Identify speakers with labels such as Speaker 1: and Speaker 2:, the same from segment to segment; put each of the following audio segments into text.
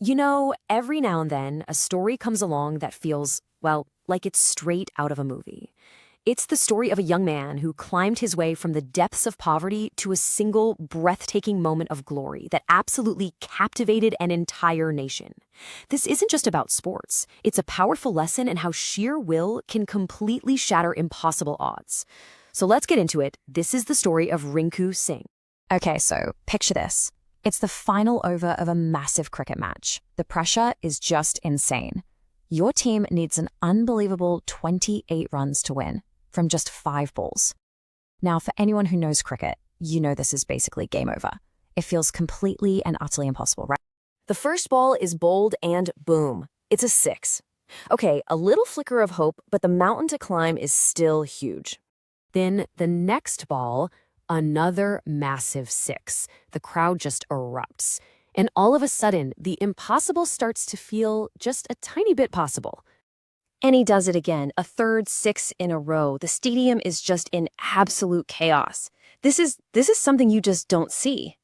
Speaker 1: You know, every now and then, a story comes along that feels, well, like it's straight out of a movie. It's the story of a young man who climbed his way from the depths of poverty to a single, breathtaking moment of glory that absolutely captivated an entire nation. This isn't just about sports. It's a powerful lesson in how sheer will can completely shatter impossible odds. So let's get into it. This is the story of Rinku Singh.
Speaker 2: Okay, so picture this. It's the final over of a massive cricket match. The pressure is just insane. Your team needs an unbelievable 28 runs to win from just 5 balls. Now, for anyone who knows cricket, you know this is basically game over. It feels completely and utterly impossible, right?
Speaker 1: The first ball is bowled and boom, it's a 6. Okay, a little flicker of hope, but the mountain to climb is still huge. Then the next ball, another massive 6. The crowd just erupts. And all of a sudden, the impossible starts to feel just a tiny bit possible.
Speaker 3: And he does it again, a third 6 in a row. The stadium is just in absolute chaos. This is something you just don't see.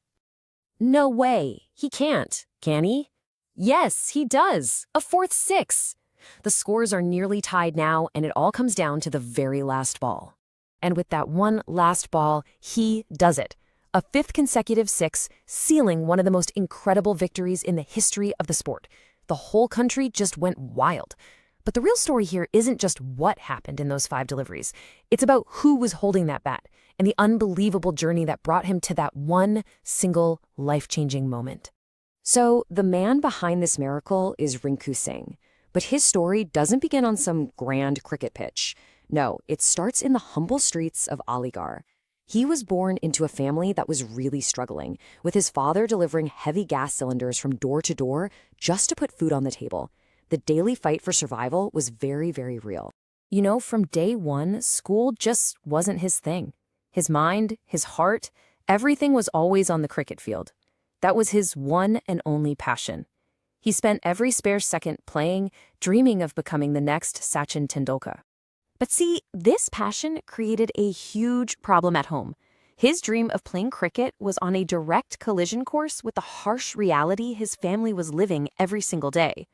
Speaker 1: No way. He can't, can he? Yes, he does. A fourth 6. The scores are nearly tied now, and it all comes down to the very last ball. And with that one last ball, he does it. A 5th consecutive 6, sealing one of the most incredible victories in the history of the sport. The whole country just went wild. But the real story here isn't just what happened in those 5 deliveries. It's about who was holding that bat and the unbelievable journey that brought him to that one single life-changing moment. So the man behind this miracle is Rinku Singh. But his story doesn't begin on some grand cricket pitch. No, it starts in the humble streets of Aligarh. He was born into a family that was really struggling, with his father delivering heavy gas cylinders from door to door just to put food on the table. The daily fight for survival was very, very real. You know, from day one, school just wasn't his thing. His mind, his heart, everything was always on the cricket field. That was his one and only passion. He spent every spare second playing, dreaming of becoming the next Sachin Tendulkar. But see, this passion created a huge problem at home. His dream of playing cricket was on a direct collision course with the harsh reality his family was living every single day.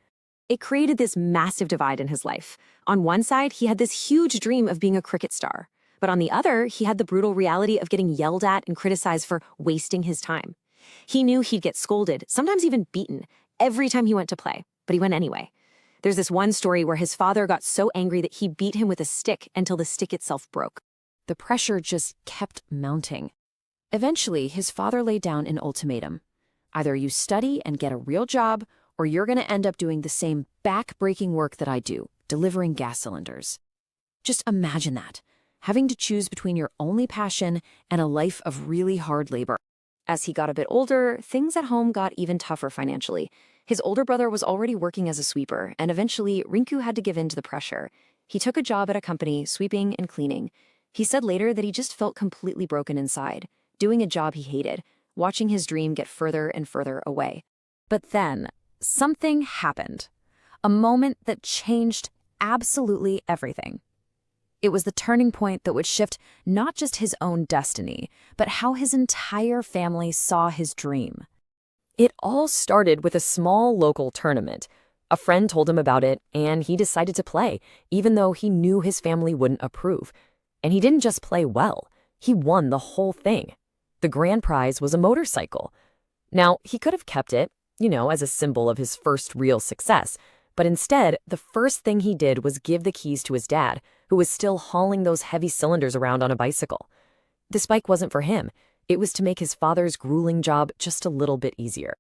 Speaker 1: It created this massive divide in his life. On one side, he had this huge dream of being a cricket star. But on the other, he had the brutal reality of getting yelled at and criticized for wasting his time. He knew he'd get scolded, sometimes even beaten, every time he went to play, but he went anyway. There's this one story where his father got so angry that he beat him with a stick until the stick itself broke. The pressure just kept mounting. Eventually, his father laid down an ultimatum. Either you study and get a real job, or you're going to end up doing the same back-breaking work that I do, delivering gas cylinders. Just imagine that, having to choose between your only passion and a life of really hard labor. As he got a bit older, things at home got even tougher financially. His older brother was already working as a sweeper, and eventually Rinku had to give in to the pressure. He took a job at a company, sweeping and cleaning. He said later that he just felt completely broken inside, doing a job he hated, watching his dream get further and further away. But then, something happened. A moment that changed absolutely everything. It was the turning point that would shift not just his own destiny, but how his entire family saw his dream. It all started with a small local tournament. A friend told him about it, and he decided to play, even though he knew his family wouldn't approve. And he didn't just play well, he won the whole thing. The grand prize was a motorcycle. Now, he could have kept it, as a symbol of his first real success, but instead, the first thing he did was give the keys to his dad, who was still hauling those heavy cylinders around on a bicycle. This bike wasn't for him. It was to make his father's grueling job just a little bit easier.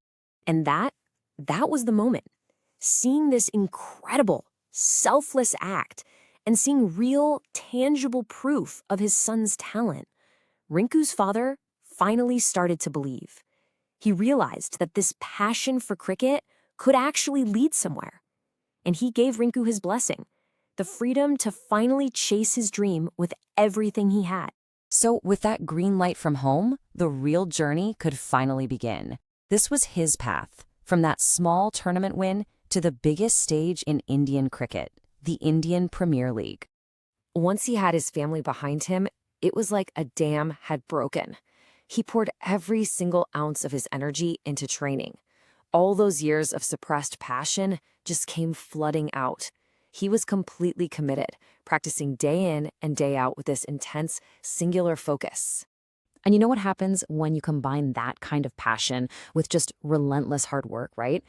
Speaker 1: And that was the moment. Seeing this incredible, selfless act and seeing real, tangible proof of his son's talent, Rinku's father finally started to believe. He realized that this passion for cricket could actually lead somewhere. And he gave Rinku his blessing, the freedom to finally chase his dream with everything he had.
Speaker 2: So with that green light from home, the real journey could finally begin. This was his path, from that small tournament win to the biggest stage in Indian cricket, the Indian Premier League.
Speaker 1: Once he had his family behind him, it was like a dam had broken. He poured every single ounce of his energy into training. All those years of suppressed passion just came flooding out. He was completely committed, practicing day in and day out with this intense, singular focus.
Speaker 2: And you know what happens when you combine that kind of passion with just relentless hard work, right?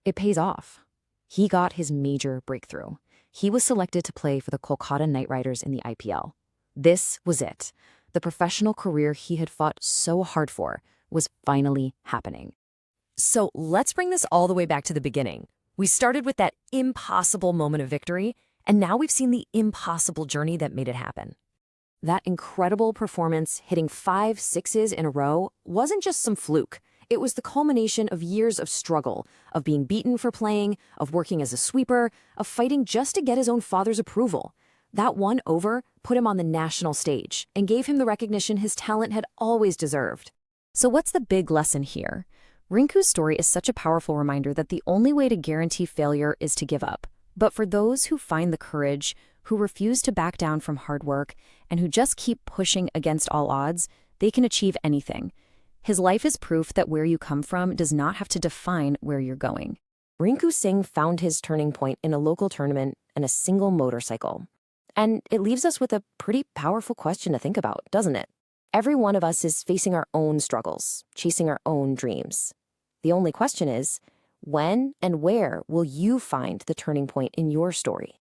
Speaker 2: It pays off. He got his major breakthrough. He was selected to play for the Kolkata Knight Riders in the IPL. This was it. The professional career he had fought so hard for was finally happening.
Speaker 1: So let's bring this all the way back to the beginning. We started with that impossible moment of victory, and now we've seen the impossible journey that made it happen. That incredible performance, hitting 5 sixes in a row, wasn't just some fluke. It was the culmination of years of struggle, of being beaten for playing, of working as a sweeper, of fighting just to get his own father's approval. That one over put him on the national stage and gave him the recognition his talent had always deserved.
Speaker 2: So what's the big lesson here? Rinku's story is such a powerful reminder that the only way to guarantee failure is to give up. But for those who find the courage, who refuse to back down from hard work, and who just keep pushing against all odds, they can achieve anything. His life is proof that where you come from does not have to define where you're going.
Speaker 1: Rinku Singh found his turning point in a local tournament and a single motorcycle. And it leaves us with a pretty powerful question to think about, doesn't it? Every one of us is facing our own struggles, chasing our own dreams. The only question is, when and where will you find the turning point in your story?